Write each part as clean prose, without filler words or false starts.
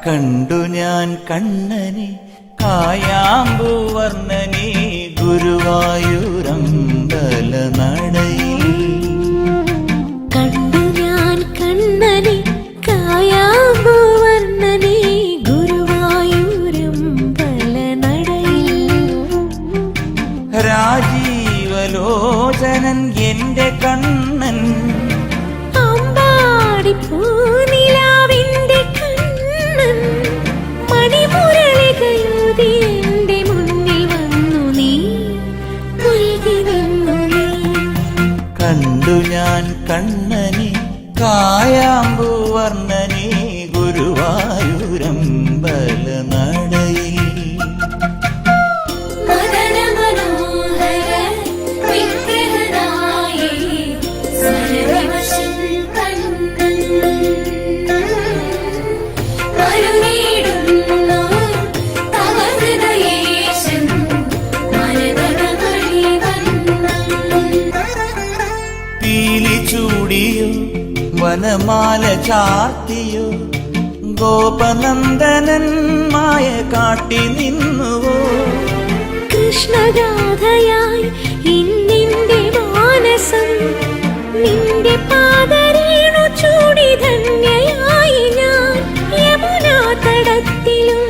കണ്ടു ഞാൻ കണ്ണനെ കായാമ്പൂവർണ്ണനെ ഗുരുവായൂരമ്പല നടയിൽ. കണ്ടു ഞാൻ കണ്ണനെ കായാമ്പൂവർണ്ണനെ ഗുരുവായൂരമ്പല നടയിൽ. രാജീവലോചനൻ എന്റെ കണ്ണൻ അമ്പാടിപ്പൂനിലാവിന്റെ കണ്ണൻ മണിമുരളികയൂതി എന്റെ മുന്നിൽ വന്നു നീ പുൽകി നിന്നു നീ. കണ്ടു ഞാൻ കണ്ണനെ കായാമ്പൂവർണ്ണനെ ഗുരുവായൂരമ്പല നടയിൽ. ചൂടിയോ വനമാല ചാർത്തിയോ ഗോപനന്ദനൻ മായ കാട്ടി നിന്നുവോ. കൃഷ്ണഗാഥയായി ഇന്നിന്റെ മാനസം നിന്റെ പാദരേണു ചൂടി ധന്യയായി ഞാൻ. യമുനാ തടത്തിലും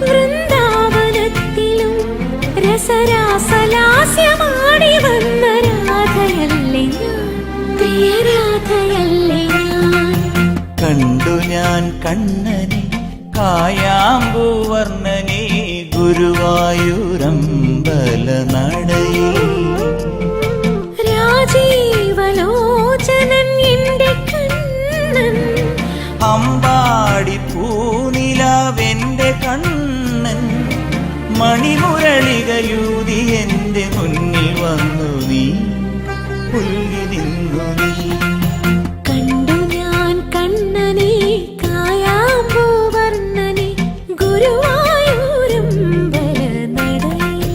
വൃന്ദാവനത്തിലും രസരാസലാസ്യമാടി വന്ന രാധയല്ലേ ഞാൻ, പ്രിയരാധയല്ലേ ഞാൻ. കണ്ടു ഞാൻ കണ്ണനെ കായാമ്പൂവർണ്ണനെ ഗുരുവായൂരമ്പല നടയിൽ. രാജീവലോചനൻ എന്റെ കണ്ണൻ അമ്പാടി പൂനിലാവെന്റെ കണ്ണൻ മണിമുരളികയൂതി എന്റെ മുന്നിൽ വന്നു നീ പുൽകി നിന്നു നീ. കണ്ടു ഞാൻ കണ്ണനെ കായാമ്പൂവർണ്ണനെ ഗുരുവായൂരമ്പല നടയിൽ.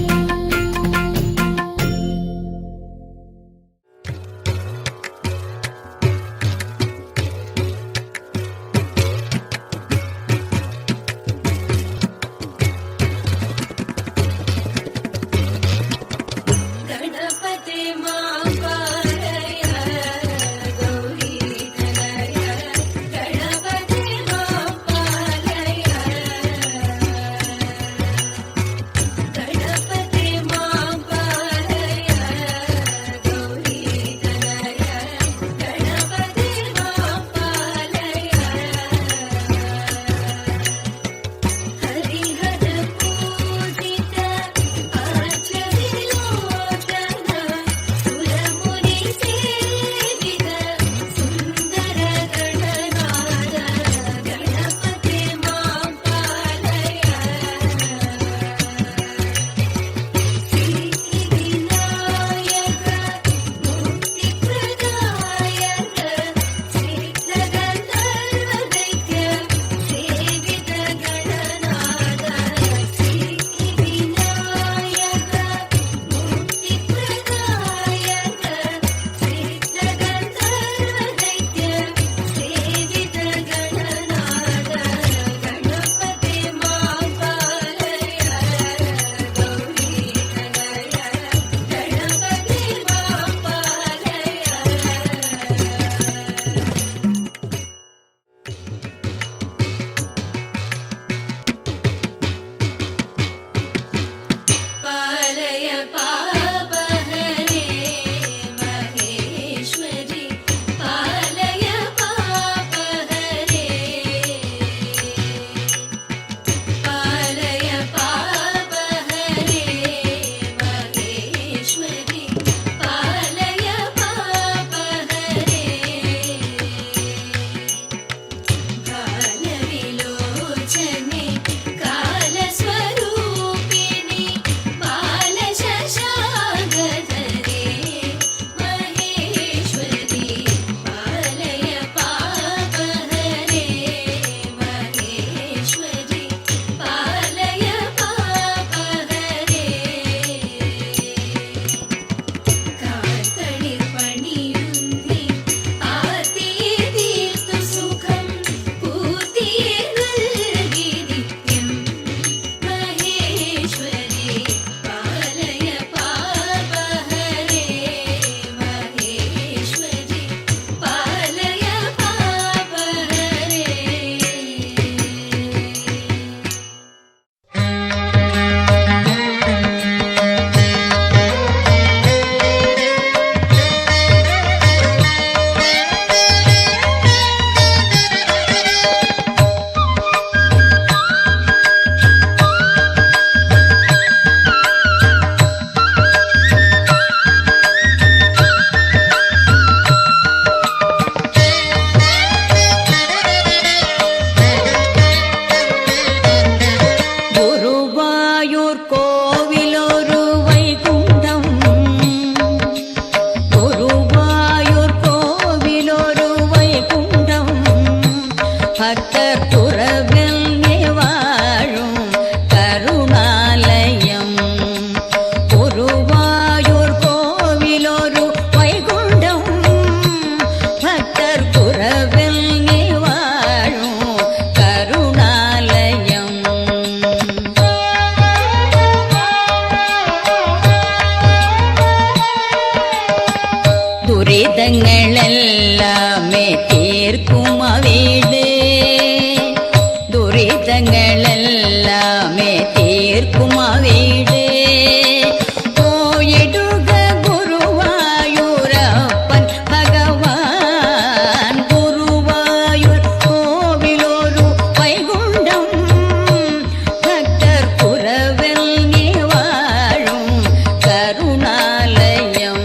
ഭക്തർ തുറവെന്നെ വാഴും കരുണാലയം. ഗുരുവായൂർ കോവിലൊരു വൈകുണ്ഠം, ഭക്തർ തുറവെന്നെ വാഴും കരുണാലയം. ദുരിതങ്ങളെല്ലാമേ തീർക്കും അവിടെ, ദുരിതങ്ങളെല്ലാമേ തീർക്കും അവിടെ. പോയിടുക ഗുരുവായൂരപ്പൻ ഭഗവാൻ, ഗുരുവായൂർ കോവിലൊരു വൈകുണ്ഠം, ഭക്തർ കുറവെന്നെ വാഴും കരുണാലയം.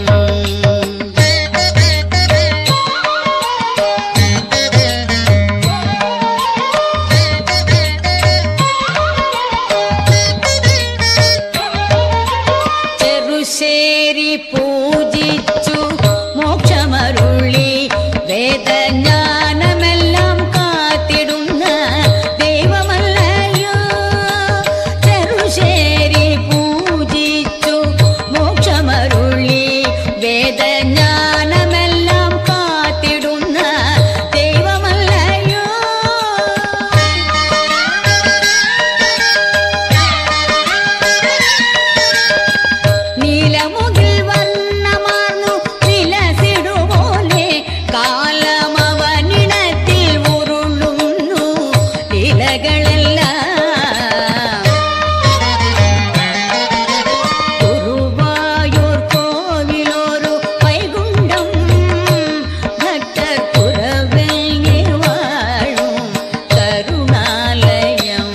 ചെറുശ്ശേരി പൂജിച്ചു മോക്ഷമരുളി, വേദജ്ഞാനമെല്ലാം കാത്തിടുന്ന ദൈവമല്ലയോ. ചെറുശ്ശേരി പൂജിച്ചു മോക്ഷമരുളി, വേദജ്ഞാനമെല്ലാം കാത്തിടുന്ന ദൈവമല്ലയോ. നീലമുകിൽ വർണ്ണമാർന്നു വിലസിടുപോലെ കാലമവനിടത്തിൽ ഉരുളുന്നു ഇലകളെല്ലാം. ഗുരുവായൂർ കോവിലൊരു വൈകുണ്ഠം, ഭക്തർ കുറവെന്നെ വാഴും കരുണാലയം.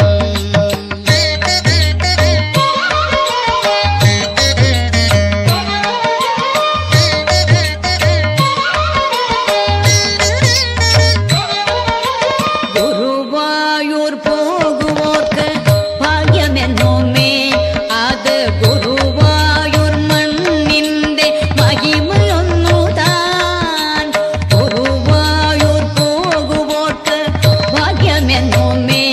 ഗുരുവായൂർ പോകുവോർക്ക് ഭാഗ്യമെന്നോമേ, അത് ഗുരുവായൂർ മണ്ണിന്റെ മഹിമയൊന്നു താൻ. ഗുരുവായൂർ പോകുവോർക്ക് ഭാഗ്യമെന്നോമേ,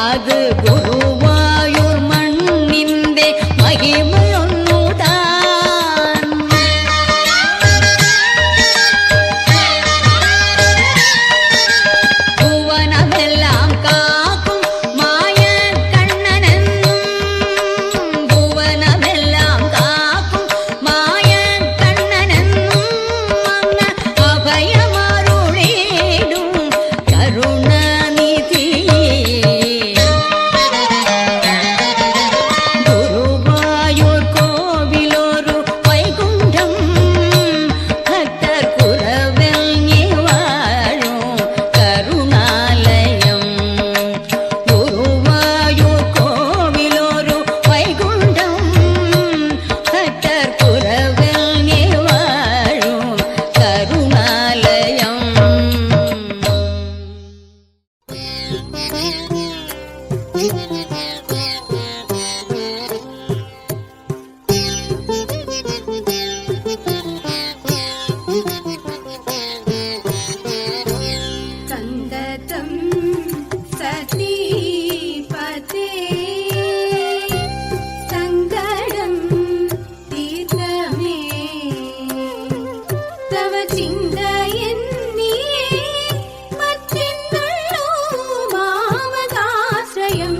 അത് ഗുരുവായൂർ മണ്ണിന്റെ മഹിമയൊന്നു താൻ. ഭുവനമെല്ലാം കാക്കും മായ കണ്ണനെന്നും, ഭുവനമെല്ലാം കാക്കും മായ കണ്ണനെന്നും, അങ്ങ് അഭയമരുളിടും കരുണാനിധി. ഗുരുവായൂർ കോവിലൊരു വൈകുണ്ഠം, ഭക്തർ കുറവെന്നെ വാഴും കരുണാലയം. ഗുരുവായൂർ കോവിലൊരു വൈകുണ്ഠം, ഭക്തർ കുറവെന്നെ വാഴും കരുണാലയം. സന്തതം സതീപതേ, സങ്കടം തീർത്തമേ, തവ ചിന്തയെന്നിയേ മറ്റെന്നുള്ളൂ മാമകാശ്രയം.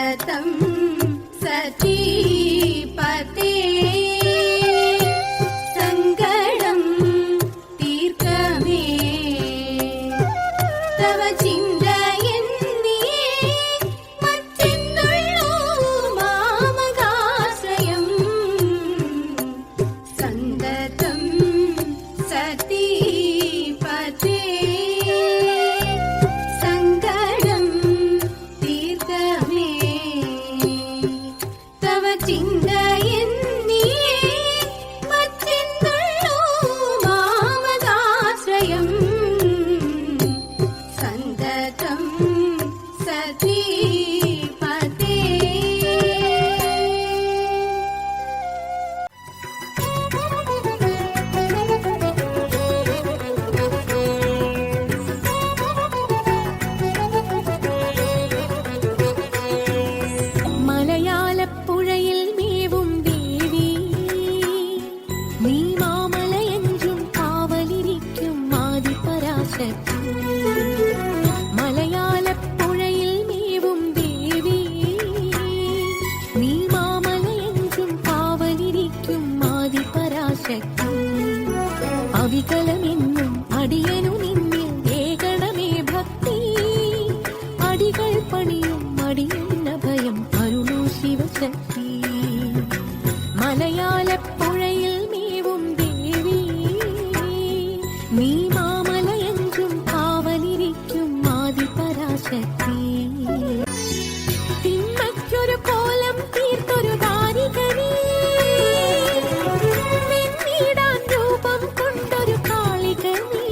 സന്തതം സതീപതേ സങ്കടം തീർക്കമേ തവ ചിന്തയെന്നിയേ മറ്റെന്തുള്ളൂ മാമകാശ്രയം സന്തതം സതീപതേ സങ്കടം തീർക്കമേ തവ ചിന്തയെന്നിയേ മറ്റെന്തുള്ളൂ മാമകാശ്രയം സന്തതം സതീപതേ മലയാളപ്പുഴയിൽ മേവും ദേവി നീ മാമലയഞ്ചും കാവലിരിക്കും ആദിപരാശക്തി മലയാളപ്പുഴയിൽ മേവും ദേവി നീ മാമലയഞ്ചും കാവലിരിക്കും ആദിപരാശക്തി അവികലമെന്നും അടിയനു നിന്നിൽ ഏകണമേ ഭക്തി അടികൾ പണിയും അടിയുന്ന ഭയം അരുണു ശിവശക്തി മലയാളപ്പുഴയിൽ മേവും ദേവി നീ മാമലയഞ്ചും കാവലിരിക്കും ആദിപരാശക്തി തിന്മയ്ക്കൊരു കോലം തീർത്തൊരു ദാരികനേ വെണ്ണീടാൻ രൂപം കൊണ്ടൊരു കാളികനേ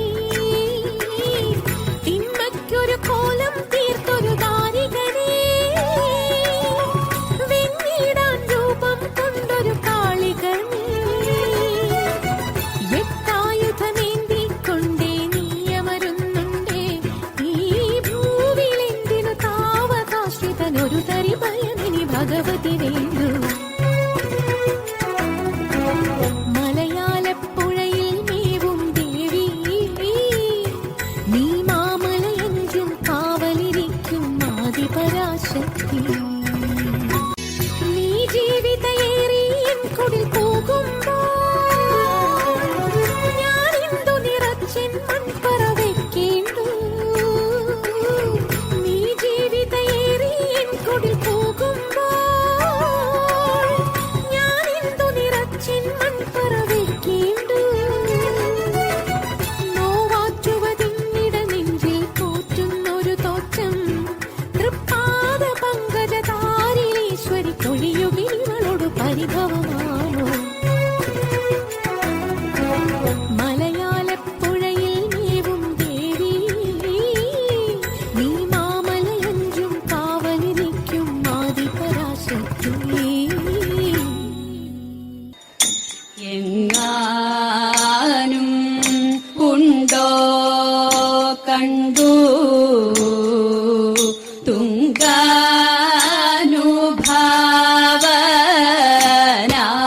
തിന്മയ്ക്കൊരു കോലം തീർത്തൊരു ദാരികനേ വെണ്ണീടാൻ രൂപം കൊണ്ടൊരു കാളികനേ എട്ടായുധമേന്തിക്കൊണ്ടേ നീയമരുന്നുണ്ടേ ഈ ഭൂവിലെന്തിനു താവകാശ്രിതനൊരു തരി ഭയമിനി ഭഗവതി വേണ്ടു മലയാളപ്പുഴയിൽ മേവും ദേവി നീ മാമലയഞ്ചും കാവലിരിക്കും ആദിപരാശക്തി നീ ജീവിതയേറിയും കുടിൽ പോകുമ്പോൾ ഞാനെന്തു നിറച്ചെൻ മൺപറ വെക്കേണ്ടു നീ ജീവിതയേറിയും കുടിൽ പോകുമ്പോൾ ഞാനെന്തു നിറച്ചെൻ മൺപറ വെക്കേണ്ടു നോവാറ്റുവതിന്നിട നെഞ്ചിൽ പോറ്റുന്നൊരു തോറ്റം തൃപ്പാദ പങ്കജതാരിലീശ്വരി കൊഴിയുകിരിവളോട് പരിഭവമാണോ മലയാളപ്പുഴയിൽ മേവും ദേവി നീ മാമലയഞ്ചും കാവലിരിക്കും ആദിപരാശക്തി എങ്ങാനും ഉണ്ടോ കണ്ടു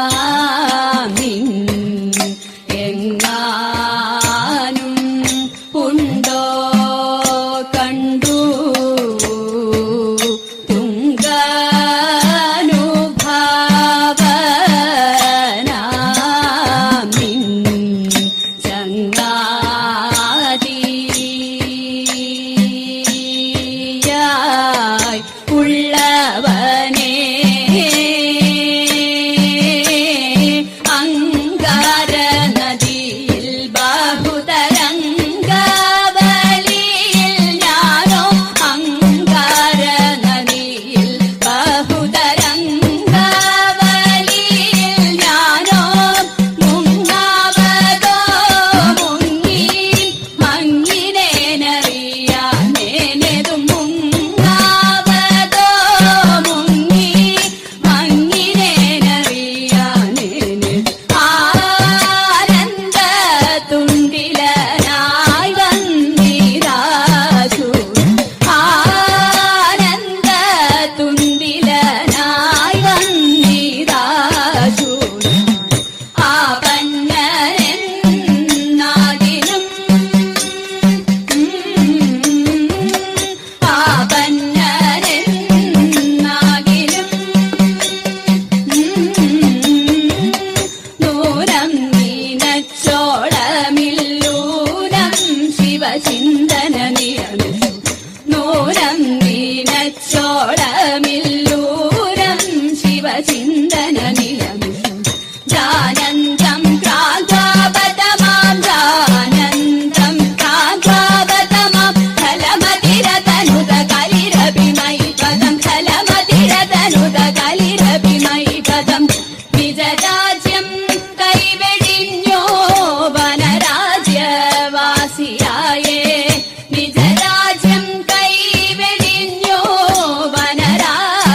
തുങ്കാനുഭാവനാമിൻ എങ്ങാനും ഉണ്ടോ കണ്ടു തുങ്കാനുഭാവനാമിൻ ചിത്തമില്ലൂരം ശിവചിന്തനനിലമിഷു ജാനന്തം ക്രാന്താപതമാം ജാനന്തം ക്രാന്താപതമാം ഫലമതിരതനുത കലിരഭിമയി പദം ഫലമതിരതനുത കലിരഭിമയി പദം നിജരാജ്യം കൈവെടിഞ്ഞോ വനരാജ്യവാസിയായേ നിജരാജ്യം കൈവെടിഞ്ഞോ വനരാജ്യവാസിയായേ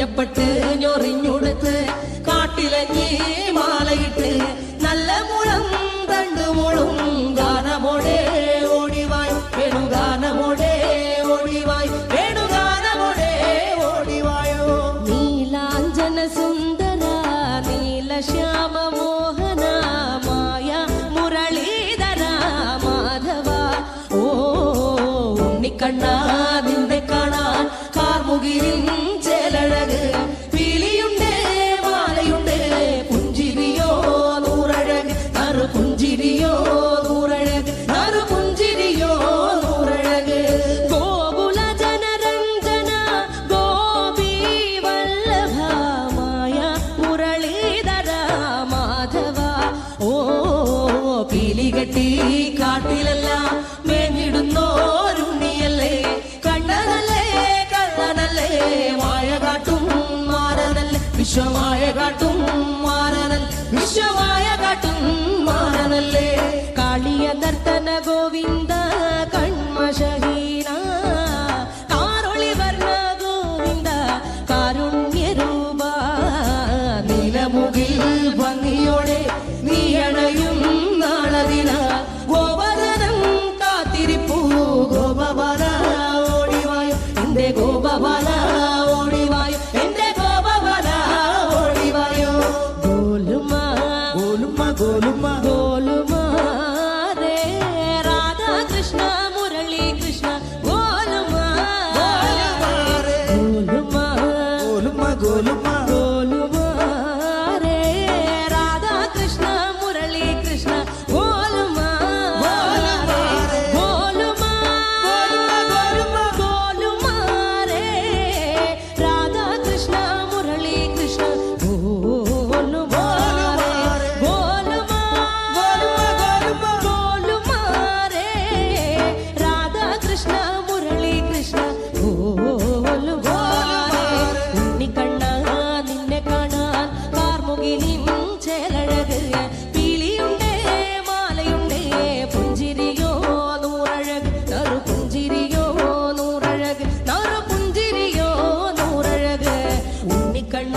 മഞ്ഞപ്പെട്ട് ഞൊറിഞ്ഞുടുത്ത് കാട്ടിലഞ്ഞി മാലയിട്ട് നല്ല മുളം തണ്ടുമുളും ഗാനമോടെ ഓടിവായ് വേണുഗാനമോടെ ഓടിവായ് വേണുഗാനമോടെ ഓടിവായോ നീലാഞ്ജന സുന്ദര നീലശ്യാമ മോഹന മായ മുരളീധര മാധവ ഓ ഉണ്ണിക്കണ്ണാ നിന്റെ കാണാൻ കാർമുകിലിൻ ചേലഴക് പീലിയുണ്ട് മാലയുണ്ട് പുഞ്ചിരിയോ നൂറഴക് നറു പുഞ്ചിരിയോ നൂറഴക് നറു പുഞ്ചിരിയോ നൂറഴക് ഗോകുല ജനരഞ്ജന ഗോപി വല്ലഭ മായ മുരളീധര മാധവ ഓ പീലികെട്ടി കാട്ടിലെല്ലാം മേഞ്ഞിടുന്നോരുണ്ണിയല്ലേ കണ്ണനല്ലേ കള്ളനല്ലേ മായ കാട്ടും മാറനല്ലേ വിശ്വമായ കാട്ടും മാറനൽ വിശ്വമായ കാട്ടും മാറനല്ലേ കാളിയ നർത്തന ഗോവിന്ദ കൺമശഹീന കാരൊളി വർണ്ണ ഗോവിന്ദ കാരുണ്യരൂപ നിലമുകിൽ ഭംഗിയോടെ നീ അണയും നാളതിന ഗോപദനം കാത്തിരിപ്പൂ ഗോപബാല ഓടിവായോ എന്റെ ഗോപബാല ഓടിവായോ എന്റെ ഗോപബാല ഓടിവായോ ഗോലുമ ഗോലുമ്മ ഗോലുമ്മ ഗോലുമ രേ രാധാ കൃഷ്ണ മുരളി കൃഷ്ണ ഗോലുമ ഗോലുമ ഗോലുമ്മ ഗോലുമ്മ ഗോലുമ രേ രാധാ കൃഷ്ണ മുരളി കൃഷ്ണ ഗോലുമ ഗോലുമ ഗോലുമ രേ രാധാ കൃഷ്ണ മുരളി കൃഷ്ണ ഗോലുമ ഗോലുമ ഗോലുമ രേ രാധാ കൃഷ്ണ മുരളി കൃഷ്ണ ഗോലുമ ഉണ്ണിക്കണ്ണ നിന്നെ കാണാൻ കാർമുകിലിൻ ചേലഴക് പീലിയുണ്ടേ മാലയുണ്ടേ പുഞ്ചിരിയോ നൂറഴക് നറു പുഞ്ചിരിയോ നൂറഴക് നറു പുഞ്ചിരിയോ നൂറഴക് ഉണ്ണിക്കണ്ണ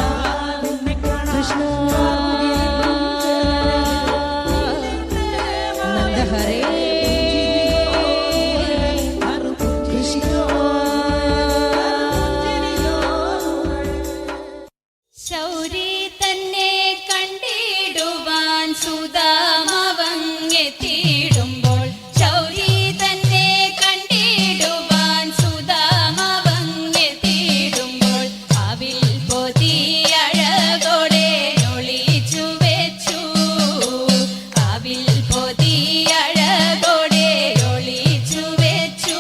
നിന്നെ കാണാൻ കൃഷ്ണ നന്ദഹരേ ശൗരി തന്നെ കണ്ടിടുവാൻ സുധാമവങ്ങെത്തിയിടുമ്പോൾ ശൗരി തന്നെ കണ്ടിടുവാൻ സുധാമവങ്ങെത്തിയിടുമ്പോൾ അവിൽ പൊതിയഴകോടെ ഒളിച്ചു വെച്ചു അവിൽ പൊതിയഴകോടെ ഒളിച്ചു വെച്ചു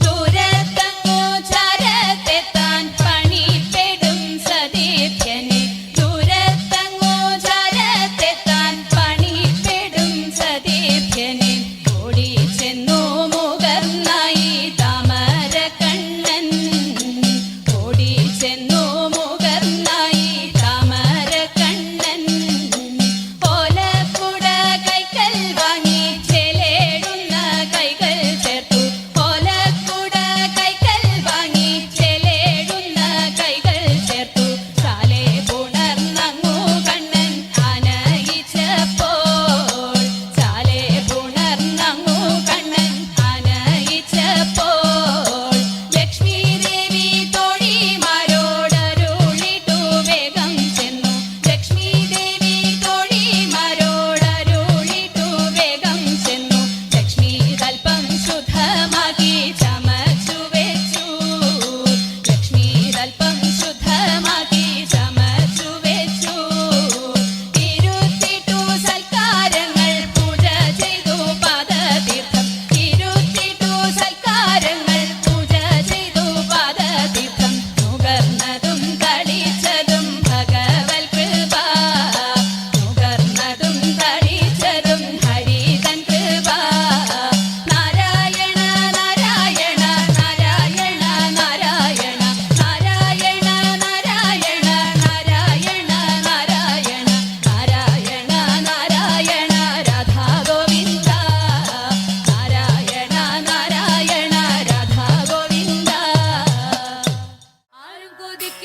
ദൂരത്തങ്ങോ ചരത്തെത്താൻ പണിപ്പെടും സതീർത്ഥ്യ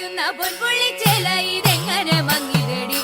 പൊൻപുള്ളിച്ചേല ഇതെങ്ങനെ മങ്ങിതടി